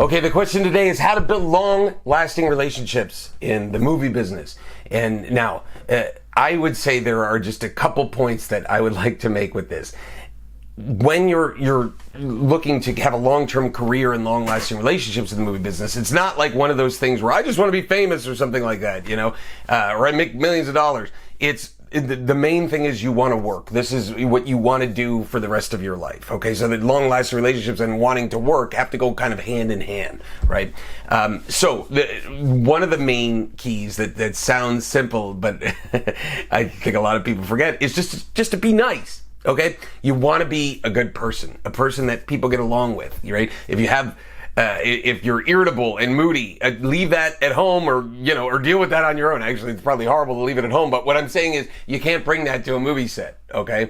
Okay, the question today is how to build long-lasting relationships in the movie business. And now, I would say there are just a couple points that I would like to make with this. When you're looking to have a long-term career and long-lasting relationships in the movie business, it's not like one of those things where I just want to be famous or something like that, or I make millions of dollars. The main thing is you want to work. This is what you want to do for the rest of your life. Okay, so the long-lasting relationships and wanting to work have to go kind of hand in hand, right? So one of the main keys that sounds simple, but I think a lot of people forget, is just to be nice. Okay, you want to be a good person, a person that people get along with, right? If you're irritable and moody, leave that at home, or deal with that on your own. Actually, it's probably horrible to leave it at home, but what I'm saying is you can't bring that to a movie set. Okay,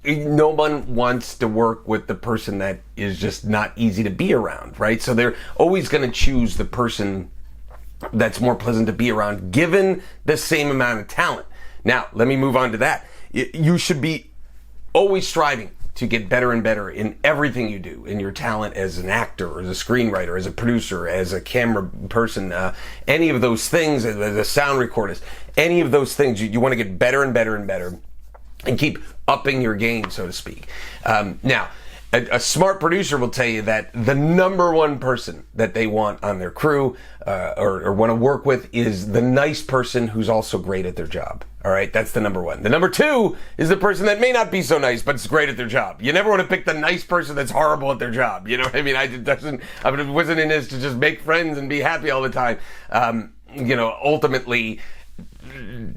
no one wants to work with the person that is just not easy to be around, right? So they're always going to choose the person that's more pleasant to be around, given the same amount of talent. Now, let me move on to that. You should be always striving to get better and better in everything you do, in your talent as an actor, as a screenwriter, as a producer, as a camera person, any of those things, as a sound recordist, any of those things, you want to get better and better and better and keep upping your game, so to speak. Now, a smart producer will tell you that the number one person that they want on their crew or want to work with is the nice person who's also great at their job. All right, that's the number one. The number two is the person that may not be so nice, but is great at their job. You never want to pick the nice person that's horrible at their job. You know what I mean? I wasn't in this to just make friends and be happy all the time. Ultimately,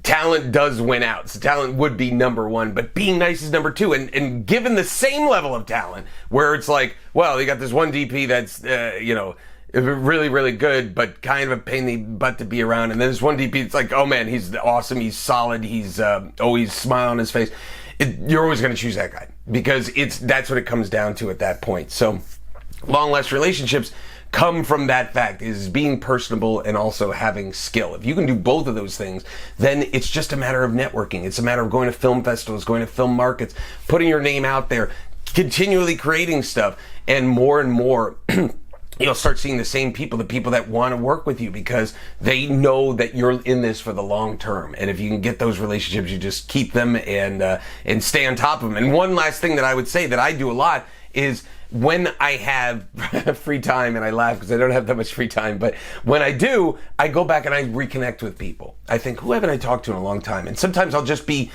talent does win out. So talent would be number one, but being nice is number two. And given the same level of talent, where it's like, well, you got this one DP that's, really, really good, but kind of a pain in the butt to be around. And then this one DP, it's like, oh man, he's awesome, he's solid, he's always smile on his face. You're always going to choose that guy because that's what it comes down to at that point. So long-lasting relationships come from that fact, is being personable and also having skill. If you can do both of those things, then it's just a matter of networking. It's a matter of going to film festivals, going to film markets, putting your name out there, continually creating stuff, and more you'll start seeing the same people, the people that want to work with you, because they know that you're in this for the long term. And if you can get those relationships, you just keep them and stay on top of them. And one last thing that I would say that I do a lot is, when I have free time, and I laugh because I don't have that much free time, but when I do, I go back and I reconnect with people. I think, who haven't I talked to in a long time? And sometimes I'll just be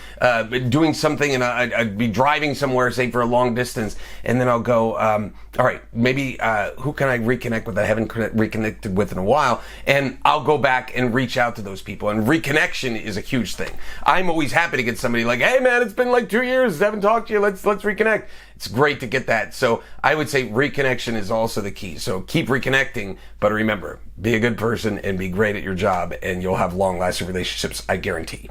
doing something, and I'd be driving somewhere, say for a long distance, and then I'll go, all right, maybe who can I reconnect with that I haven't reconnected with in a while? And I'll go back and reach out to those people. And reconnection is a huge thing. I'm always happy to get somebody like, hey man, it's been like 2 years, I haven't talked to you, let's reconnect. It's great to get that. So I would say reconnection is also the key. So keep reconnecting, but remember, be a good person and be great at your job, and you'll have long-lasting relationships, I guarantee.